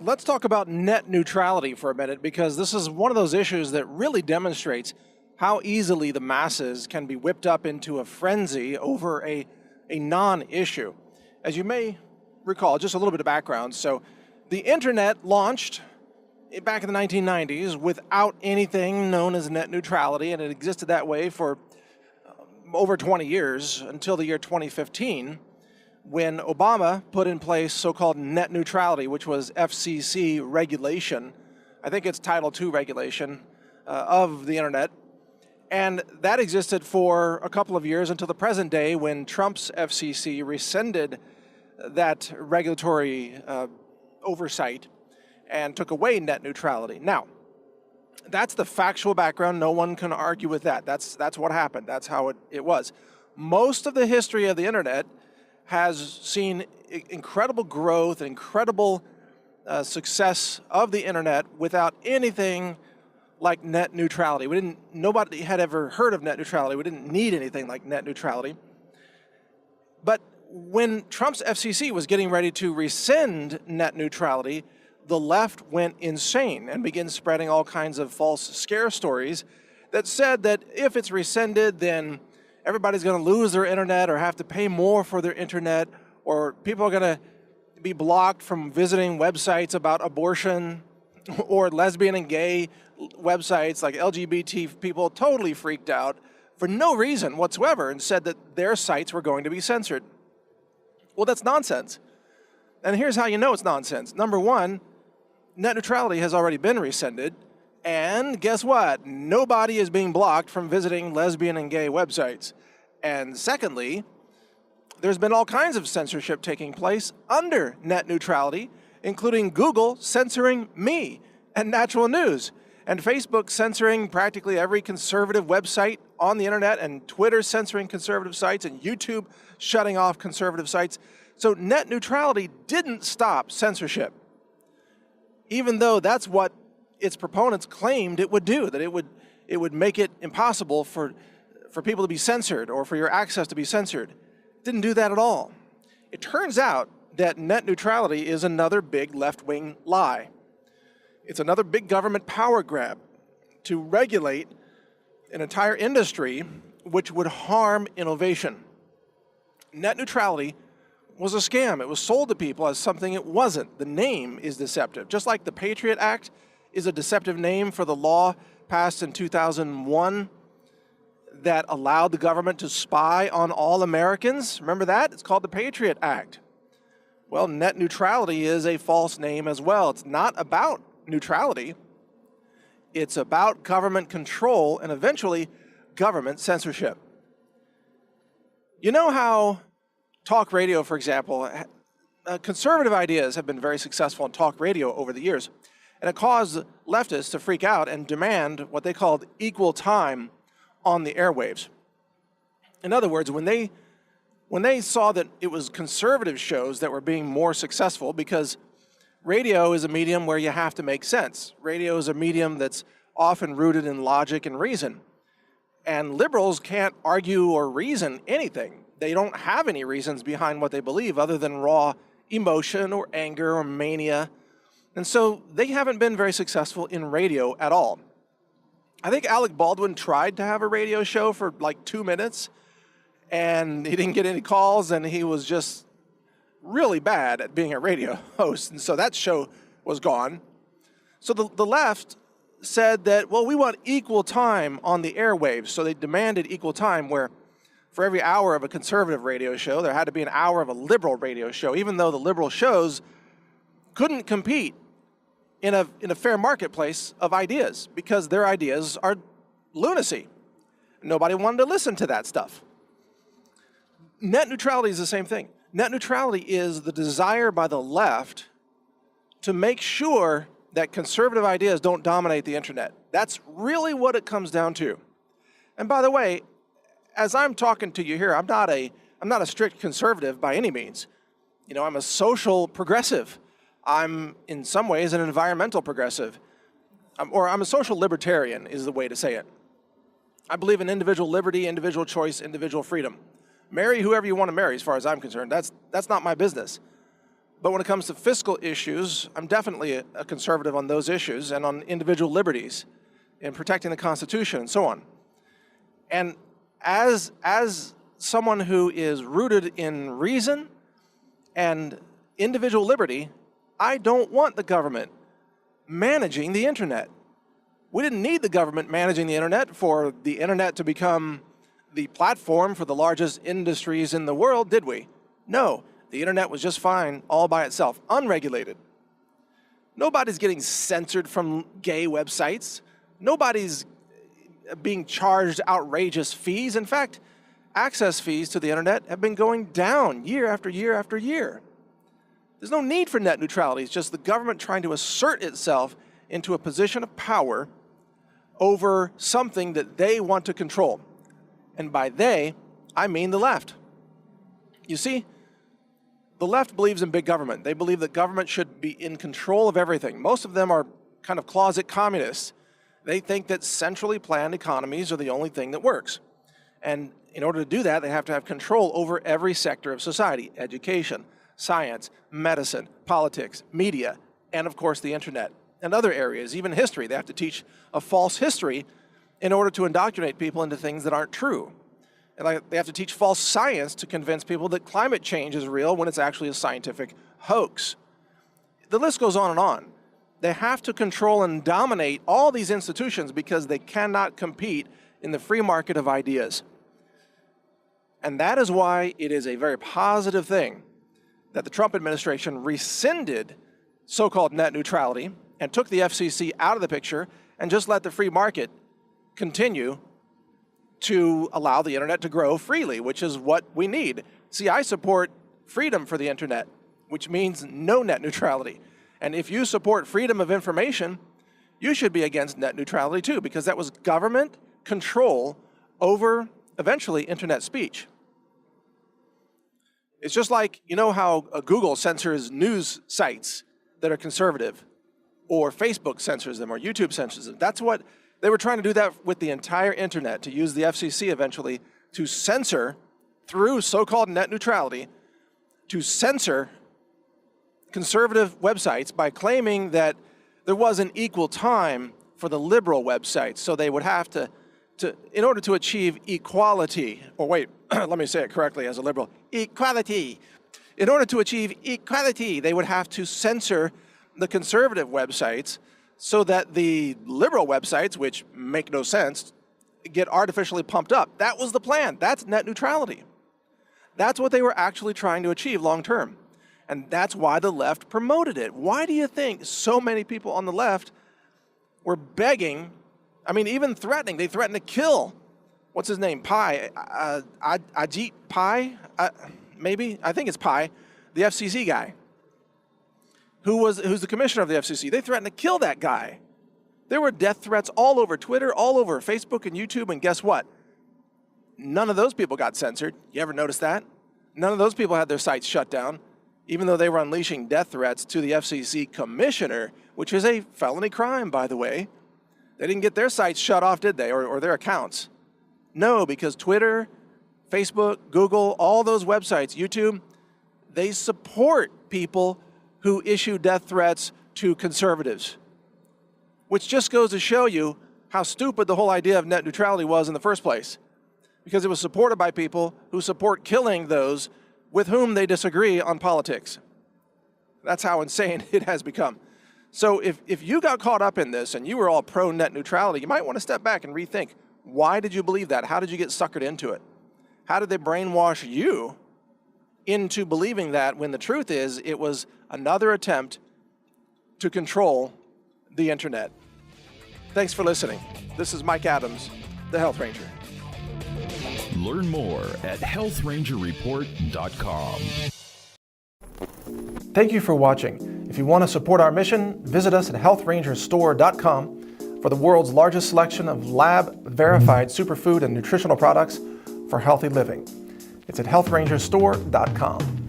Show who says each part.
Speaker 1: Let's talk about net neutrality for a minute, because this is one of those issues that really demonstrates how easily the masses can be whipped up into a frenzy over a non-issue. As you may recall, just a little bit of background. So the internet launched back in the 1990s without anything known as net neutrality, and it existed that way for over 20 years until the year 2015. When Obama put in place so-called net neutrality, which was FCC regulation. I think it's Title II regulation of the internet. And that existed for a couple of years until the present day, when Trump's FCC rescinded that regulatory oversight and took away net neutrality. Now, that's the factual background. No one can argue with that. That's what happened. That's how it was. Most of the history of the internet has seen incredible growth, incredible success of the internet without anything like net neutrality. Nobody had ever heard of net neutrality. We didn't need anything like net neutrality. But when Trump's FCC was getting ready to rescind net neutrality, the left went insane and began spreading all kinds of false scare stories that said that if it's rescinded, then everybody's going to lose their internet or have to pay more for their internet, or people are going to be blocked from visiting websites about abortion or lesbian and gay websites, like LGBT people totally freaked out for no reason whatsoever and said that their sites were going to be censored. Well, that's nonsense. And here's how you know it's nonsense. Number one, net neutrality has already been rescinded. And guess what? Nobody is being blocked from visiting lesbian and gay websites. And secondly, there's been all kinds of censorship taking place under net neutrality, including Google censoring me and Natural News, and Facebook censoring practically every conservative website on the internet, and Twitter censoring conservative sites, and YouTube shutting off conservative sites. So net neutrality didn't stop censorship, even though that's what its proponents claimed it would do, that it would make it impossible for people to be censored or for your access to be censored. It didn't do that at all. It turns out that net neutrality is another big left-wing lie. It's another big government power grab to regulate an entire industry which would harm innovation. Net neutrality was a scam. It was sold to people as something it wasn't. The name is deceptive. Just like the Patriot Act is a deceptive name for the law passed in 2001 that allowed the government to spy on all Americans. Remember that? It's called the Patriot Act. Well, net neutrality is a false name as well. It's not about neutrality. It's about government control and eventually government censorship. You know how talk radio, for example, conservative ideas have been very successful in talk radio over the years. And it caused leftists to freak out and demand what they called equal time on the airwaves. In other words, when they saw that it was conservative shows that were being more successful, because radio is a medium where you have to make sense. Radio is a medium that's often rooted in logic and reason. And liberals can't argue or reason anything. They don't have any reasons behind what they believe other than raw emotion or anger or mania. And so they haven't been very successful in radio at all. I think Alec Baldwin tried to have a radio show for like 2 minutes, and he didn't get any calls, and he was just really bad at being a radio host. And so that show was gone. So the left said that, well, we want equal time on the airwaves. So they demanded equal time, where for every hour of a conservative radio show, there had to be an hour of a liberal radio show, even though the liberal shows couldn't compete in a fair marketplace of ideas, because their ideas are lunacy. Nobody wanted to listen to that stuff. Net neutrality is the same thing. Net neutrality is the desire by the left to make sure that conservative ideas don't dominate the internet. That's really what it comes down to. And by the way, as I'm talking to you here, I'm not a strict conservative by any means. You know, I'm a social progressive. I'm, in some ways, an environmental progressive. I'm a social libertarian is the way to say it. I believe in individual liberty, individual choice, individual freedom. Marry whoever you want to marry, as far as I'm concerned. That's not my business. But when it comes to fiscal issues, I'm definitely a conservative on those issues and on individual liberties and protecting the Constitution and so on. And as someone who is rooted in reason and individual liberty, I don't want the government managing the internet. We didn't need the government managing the internet for the internet to become the platform for the largest industries in the world, did we? No, the internet was just fine all by itself, unregulated. Nobody's getting censored from gay websites. Nobody's being charged outrageous fees. In fact, access fees to the internet have been going down year after year after year. There's no need for net neutrality. It's just the government trying to assert itself into a position of power over something that they want to control. And by they, I mean the left. You see, the left believes in big government. They believe that government should be in control of everything. Most of them are kind of closet communists. They think that centrally planned economies are the only thing that works. And in order to do that, they have to have control over every sector of society: education, science, medicine, politics, media, and of course the internet, and other areas, even history. They have to teach a false history in order to indoctrinate people into things that aren't true. And they have to teach false science to convince people that climate change is real when it's actually a scientific hoax. The list goes on and on. They have to control and dominate all these institutions because they cannot compete in the free market of ideas. And that is why it is a very positive thing that the Trump administration rescinded so-called net neutrality and took the FCC out of the picture and just let the free market continue to allow the internet to grow freely, which is what we need. See, I support freedom for the internet, which means no net neutrality. And if you support freedom of information, you should be against net neutrality too, because that was government control over, eventually, internet speech. It's just like, you know how Google censors news sites that are conservative, or Facebook censors them, or YouTube censors them. That's what they were trying to do, that with the entire internet, to use the FCC eventually to censor, through so-called net neutrality, to censor conservative websites by claiming that there wasn't equal time for the liberal websites. So they would have to in order to achieve equality, or wait, let me say it correctly as a liberal, equality. In order to achieve equality, they would have to censor the conservative websites so that the liberal websites, which make no sense, get artificially pumped up. That was the plan. That's net neutrality. That's what they were actually trying to achieve long term. And that's why the left promoted it. Why do you think so many people on the left were begging, I mean, even threatening? They threatened to kill, what's his name, Pai, Ajit Pai, maybe? I think it's Pai, the FCC guy, who's the commissioner of the FCC. They threatened to kill that guy. There were death threats all over Twitter, all over Facebook and YouTube, and guess what? None of those people got censored. You ever notice that? None of those people had their sites shut down, even though they were unleashing death threats to the FCC commissioner, which is a felony crime, by the way. They didn't get their sites shut off, did they, or their accounts? No, because Twitter, Facebook, Google, all those websites, YouTube, they support people who issue death threats to conservatives, which just goes to show you how stupid the whole idea of net neutrality was in the first place, because it was supported by people who support killing those with whom they disagree on politics. That's how insane it has become. So if you got caught up in this and you were all pro net neutrality, you might want to step back and rethink, why did you believe that? How did you get suckered into it? How did they brainwash you into believing that, when the truth is it was another attempt to control the internet? Thanks for listening. This is Mike Adams, the Health Ranger.
Speaker 2: Learn more at healthrangerreport.com.
Speaker 1: Thank you for watching. If you want to support our mission, visit us at healthrangerstore.com for the world's largest selection of lab-verified superfood and nutritional products for healthy living. It's at healthrangerstore.com.